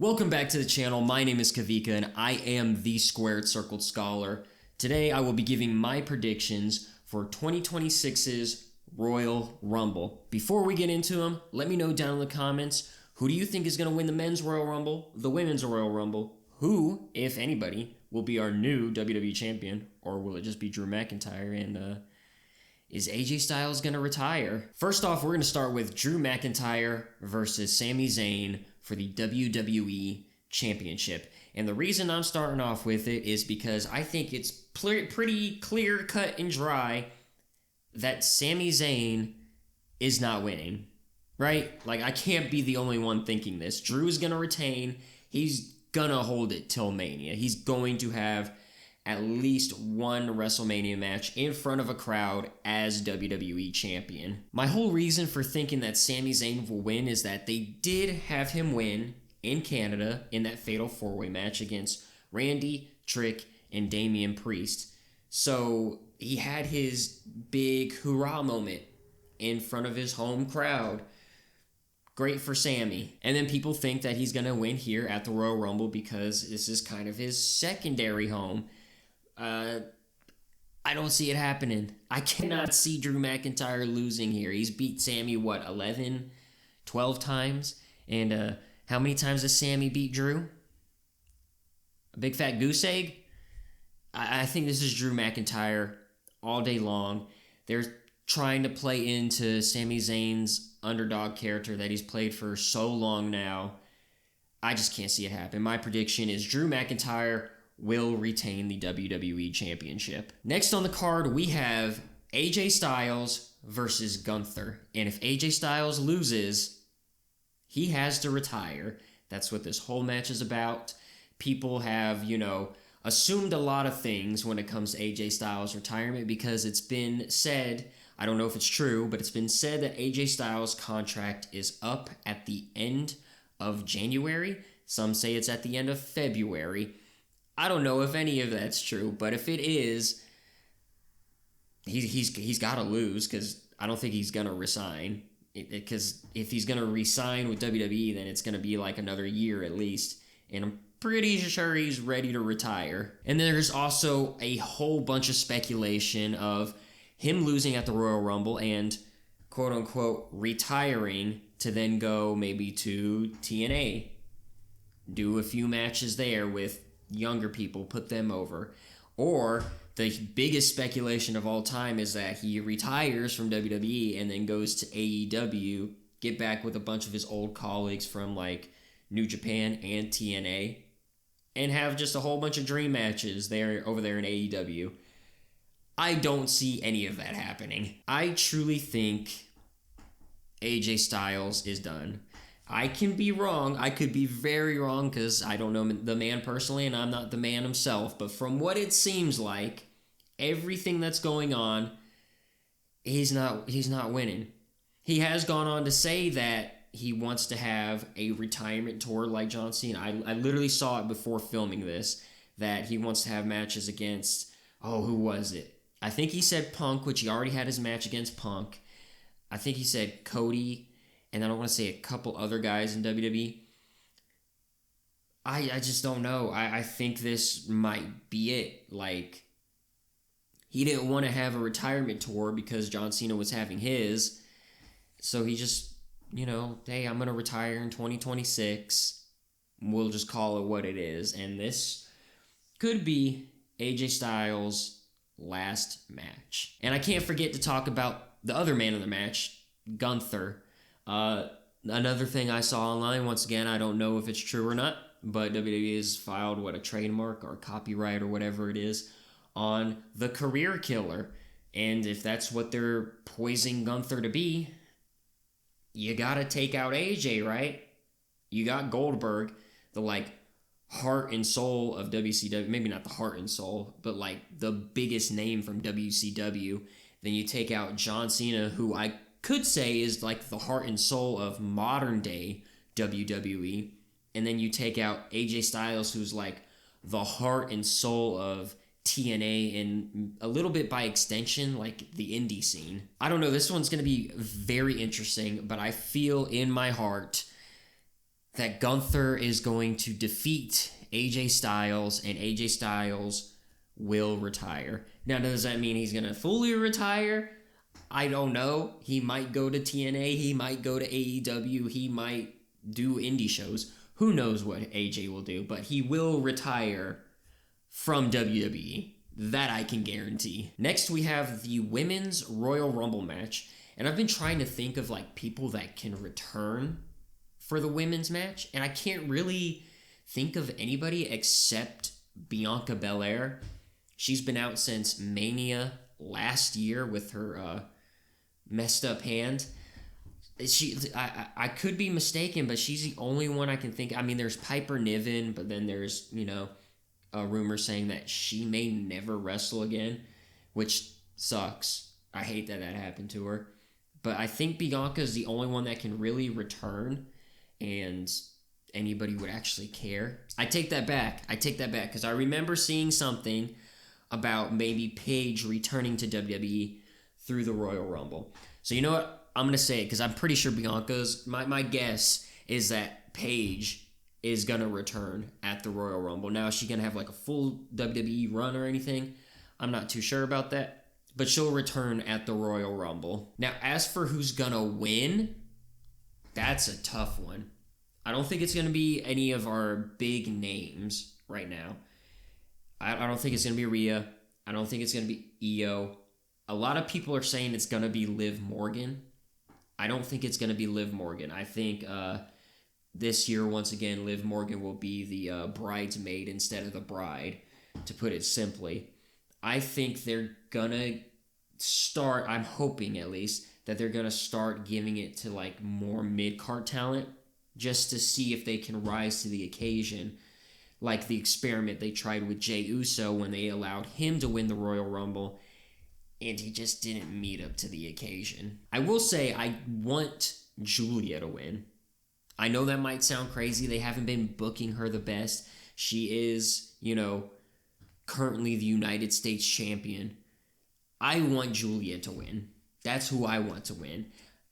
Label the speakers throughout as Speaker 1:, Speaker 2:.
Speaker 1: Welcome back to the channel. My name is Kavika and I am the Squared Circled Scholar. Today I will be giving my predictions for 2026's Royal Rumble. Before we get into them, let me know down in the comments, who do you think is going to win the Men's Royal Rumble, the Women's Royal Rumble? Who, if anybody, will be our new WWE Champion? Or will it just be Drew McIntyre? And is AJ Styles going to retire? First off, we're going to start with Drew McIntyre versus Sami Zayn for the WWE Championship. And the reason I'm starting off with it is because I think it's pretty clear, cut, and dry that Sami Zayn is not winning, right? Like, I can't be the only one thinking this. Drew is going to retain. He's going to hold it till Mania. He's going to have at least one WrestleMania match in front of a crowd as WWE Champion. My whole reason for thinking that Sami Zayn will win is that they did have him win in Canada in that Fatal 4-Way match against Randy, Trick, and Damian Priest. So he had his big hoorah moment in front of his home crowd. Great for Sami. And then people think that he's going to win here at the Royal Rumble because this is kind of his secondary home. I don't see it happening. I cannot see Drew McIntyre losing here. He's beat Sami, 11, 12 times? And how many times has Sami beat Drew? A big fat goose egg? I think this is Drew McIntyre all day long. They're trying to play into Sami Zayn's underdog character that he's played for so long now. I just can't see it happen. My prediction is Drew McIntyre will retain the WWE Championship. Next on the card, we have AJ Styles versus Gunther. And if AJ Styles loses, he has to retire. That's what this whole match is about. People have, assumed a lot of things when it comes to AJ Styles' retirement because it's been said, I don't know if it's true, but it's been said that AJ Styles' contract is up at the end of January. Some say it's at the end of February. I don't know if any of that's true, but if it is, he's got to lose because I don't think he's going to resign. Because if he's going to resign with WWE, then it's going to be like another year at least. And I'm pretty sure he's ready to retire. And then there's also a whole bunch of speculation of him losing at the Royal Rumble and quote-unquote retiring to then go maybe to TNA. Do a few matches there with younger people, put them over. Or the biggest speculation of all time is that he retires from WWE and then goes to AEW, get back with a bunch of his old colleagues from like New Japan and TNA, and have just a whole bunch of dream matches there over there in AEW. I don't see any of that happening. I truly think AJ Styles is done. I can be wrong. I could be very wrong because I don't know the man personally and I'm not the man himself. But from what it seems like, everything that's going on, he's not winning. He has gone on to say that he wants to have a retirement tour like John Cena. I literally saw it before filming this, that he wants to have matches against, who was it? I think he said Punk, which he already had his match against Punk. I think he said Cody. And then I want to say a couple other guys in WWE. I just don't know. I think this might be it. Like, he didn't want to have a retirement tour because John Cena was having his. So he just, hey, I'm going to retire in 2026. We'll just call it what it is. And this could be AJ Styles' last match. And I can't forget to talk about the other man of the match, Gunther. Another thing I saw online, once again, I don't know if it's true or not, but WWE has filed, a trademark or copyright or whatever it is on the career killer. And if that's what they're poising Gunther to be, you gotta take out AJ, right? You got Goldberg, the, heart and soul of WCW. Maybe not the heart and soul, but, the biggest name from WCW. Then you take out John Cena, who I could say is the heart and soul of modern day WWE. And then you take out AJ Styles, who's the heart and soul of TNA and a little bit by extension, the indie scene. I don't know, this one's going to be very interesting, but I feel in my heart that Gunther is going to defeat AJ Styles, and AJ Styles will retire. Now, does that mean he's going to fully retire? I don't know. He might go to TNA. He might go to AEW. He might do indie shows. Who knows what AJ will do, but he will retire from WWE. That I can guarantee. Next, we have the Women's Royal Rumble match. And I've been trying to think of like people that can return for the women's match. And I can't really think of anybody except Bianca Belair. She's been out since Mania last year with her messed up hand. I could be mistaken, but she's the only one I can think. I mean, there's Piper Niven, but then there's, a rumor saying that she may never wrestle again, which sucks. I hate that happened to her. But I think Bianca is the only one that can really return, and anybody would actually care. I take that back because I remember seeing something about maybe Paige returning to WWE through the Royal Rumble. So you know what? I'm going to say it because I'm pretty sure Bianca's, my guess is that Paige is going to return at the Royal Rumble. Now, is she going to have like a full WWE run or anything? I'm not too sure about that, but she'll return at the Royal Rumble. Now, as for who's going to win, that's a tough one. I don't think it's going to be any of our big names right now. I don't think it's going to be Rhea. I don't think it's going to be Io. A lot of people are saying it's going to be Liv Morgan. I don't think it's going to be Liv Morgan. I think this year, once again, Liv Morgan will be the bridesmaid instead of the bride, to put it simply. I think they're going to start, I'm hoping at least, that they're going to start giving it to like more mid-card talent just to see if they can rise to the occasion. Like the experiment they tried with Jey Uso when they allowed him to win the Royal Rumble, and he just didn't meet up to the occasion. I will say I want Julia to win. I know that might sound crazy. They haven't been booking her the best. She is, currently the United States champion. I want Julia to win. That's who I want to win.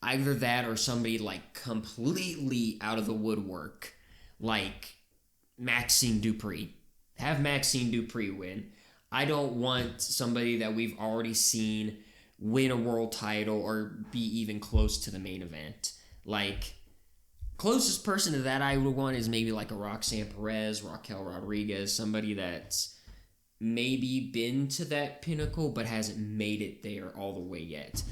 Speaker 1: Either that or somebody like completely out of the woodwork, like Maxine Dupree. Have Maxine Dupree win. I don't want somebody that we've already seen win a world title or be even close to the main event. Like, closest person to that I would want is maybe like a Roxanne Perez, Raquel Rodriguez, somebody that's maybe been to that pinnacle but hasn't made it there all the way yet.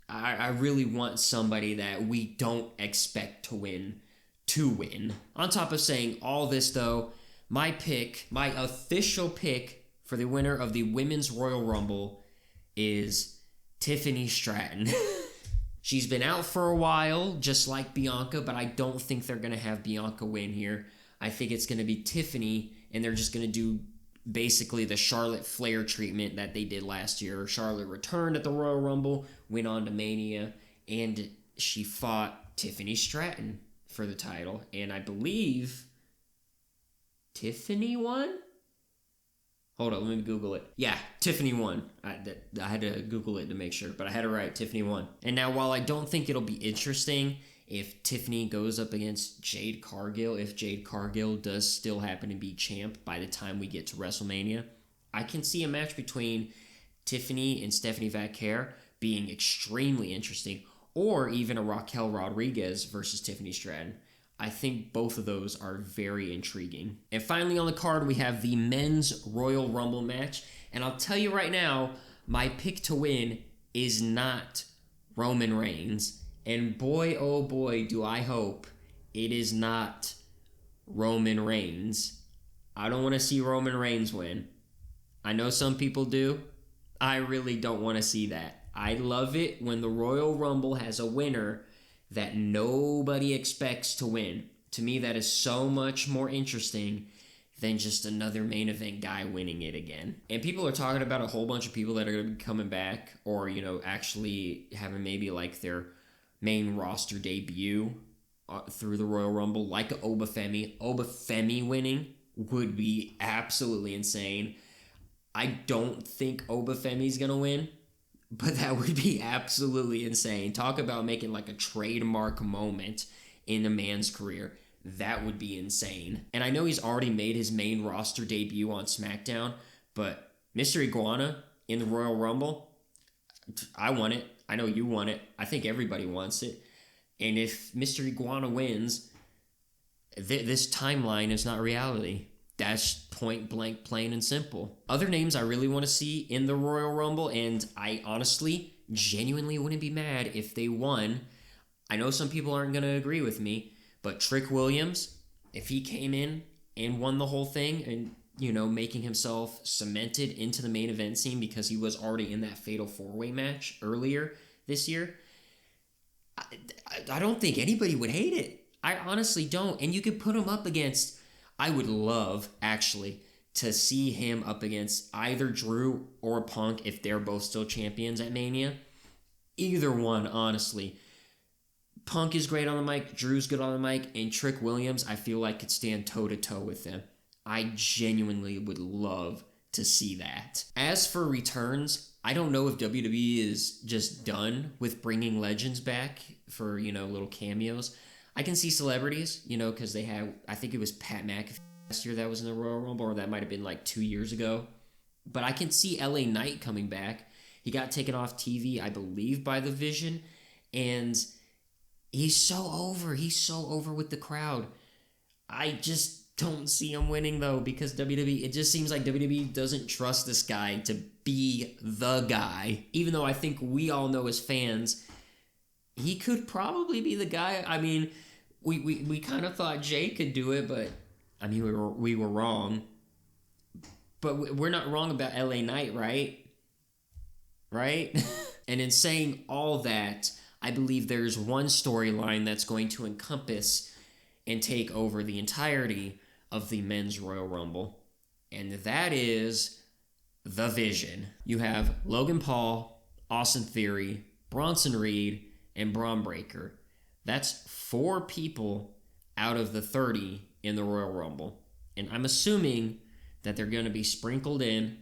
Speaker 1: I really want somebody that we don't expect to win. On top of saying all this, though, my official pick for the winner of the Women's Royal Rumble is Tiffany Stratton. She's been out for a while, just like Bianca, but I don't think they're going to have Bianca win here. I think it's going to be Tiffany, and they're just going to do basically the Charlotte Flair treatment that they did last year. Charlotte returned at the Royal Rumble, went on to Mania, and she fought Tiffany Stratton for the title. And I believe Tiffany won? Hold on, let me Google it. Yeah, Tiffany won. I had to Google it to make sure, but I had it right. Tiffany won. And now, while I don't think it'll be interesting if Tiffany goes up against Jade Cargill, if Jade Cargill does still happen to be champ by the time we get to WrestleMania, I can see a match between Tiffany and Stephanie Vaquer being extremely interesting, or even a Raquel Rodriguez versus Tiffany Stratton. I think both of those are very intriguing. And finally on the card, we have the Men's Royal Rumble match. And I'll tell you right now, my pick to win is not Roman Reigns. And boy, oh boy, do I hope it is not Roman Reigns. I don't want to see Roman Reigns win. I know some people do. I really don't want to see that. I love it when the Royal Rumble has a winner that nobody expects to win. To me, that is so much more interesting than just another main event guy winning it again. And people are talking about a whole bunch of people that are going to be coming back, or, actually having maybe like their main roster debut through the Royal Rumble, like Oba Femi. Oba Femi winning would be absolutely insane. I don't think Oba Femi's going to win, but that would be absolutely insane. Talk about making like a trademark moment in a man's career. that would be insane. And I know he's already made his main roster debut on SmackDown, but Mr. Iguana in the Royal Rumble, I want it. I know you want it. I think everybody wants it. And if Mr. Iguana wins, this timeline is not reality. That's point blank, plain and simple. Other names I really want to see in the Royal Rumble, and I honestly, genuinely wouldn't be mad if they won. I know some people aren't going to agree with me, but Trick Williams, if he came in and won the whole thing and, you know, making himself cemented into the main event scene because he was already in that Fatal 4-Way match earlier this year, I don't think anybody would hate it. I honestly don't. And you could put him up against, I would love, actually, to see him up against either Drew or Punk if they're both still champions at Mania. Either one, honestly. Punk is great on the mic, Drew's good on the mic, and Trick Williams, I feel like, could stand toe-to-toe with them. I genuinely would love to see that. As for returns, I don't know if WWE is just done with bringing legends back for, you know, little cameos. I can see celebrities, you know, because they had, I think it was Pat McAfee last year that was in the Royal Rumble, or that might have been like 2 years ago. But I can see LA Knight coming back. He got taken off TV, I believe, by The Vision, and he's so over. He's so over with the crowd. I just don't see him winning, though, because WWE, it just seems like WWE doesn't trust this guy to be the guy. Even though I think we all know as fans, he could probably be the guy. I mean, we kind of thought Jay could do it, but, I mean, we were wrong. But we're not wrong about LA Knight, right? Right? And in saying all that, I believe there's one storyline that's going to encompass and take over the entirety of the Men's Royal Rumble, and that is The Vision. You have Logan Paul, Austin Theory, Bronson Reed, and Braun Breaker. That's 4 people out of the 30 in the Royal Rumble, and I'm assuming that they're going to be sprinkled in,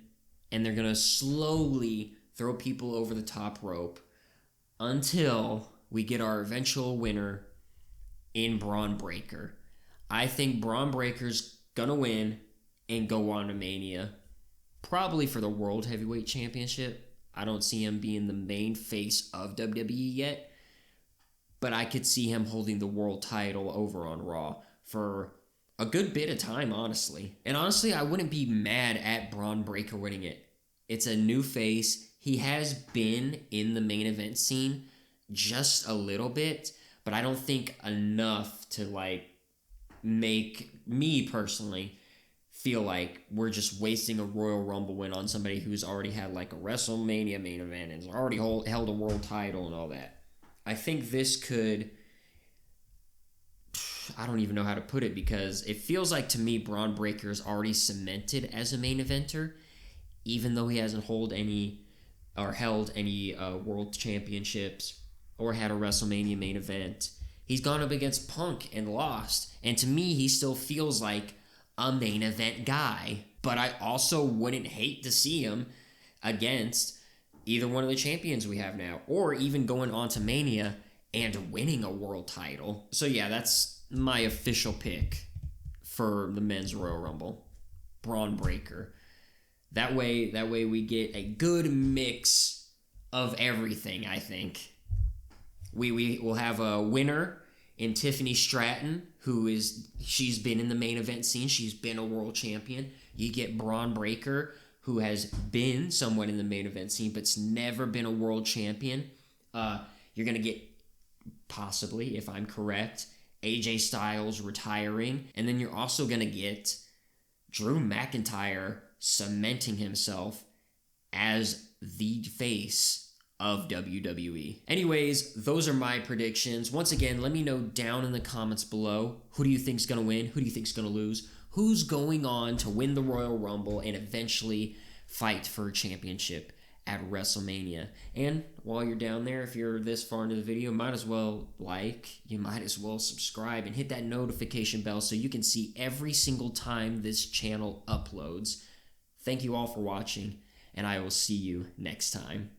Speaker 1: and they're going to slowly throw people over the top rope until we get our eventual winner in Braun Breaker. I think Braun Breaker's gonna win and go on to Mania, probably for the World Heavyweight Championship. I don't see him being the main face of WWE yet, but I could see him holding the world title over on Raw for a good bit of time, honestly. And honestly, I wouldn't be mad at Braun Breaker winning it. It's a new face. He has been in the main event scene just a little bit, but I don't think enough to, like, make me personally feel like we're just wasting a Royal Rumble win on somebody who's already had, like, a WrestleMania main event and has already held a world title and all that. I think this could, I don't even know how to put it, because it feels like to me Braun Breaker is already cemented as a main eventer, even though he hasn't held any world championships or had a WrestleMania main event. He's gone up against Punk and lost. And to me, he still feels like a main event guy. But I also wouldn't hate to see him against either one of the champions we have now, or even going on to Mania and winning a world title. So yeah, that's my official pick for the Men's Royal Rumble. Braun Breaker. That way we get a good mix of everything, I think. We will have a winner in Tiffany Stratton, she's been in the main event scene. She's been a world champion. You get Braun Breaker, who has been somewhat in the main event scene, but's never been a world champion. You're going to get, possibly, if I'm correct, AJ Styles retiring. And then you're also going to get Drew McIntyre cementing himself as the face of WWE. Anyways, those are my predictions. Once again, let me know down in the comments below, who do you think's going to win? Who do you think's going to lose? Who's going on to win the Royal Rumble and eventually fight for a championship at WrestleMania? And while you're down there, if you're this far into the video, might as well you might as well subscribe and hit that notification bell so you can see every single time this channel uploads. Thank you all for watching, and I will see you next time.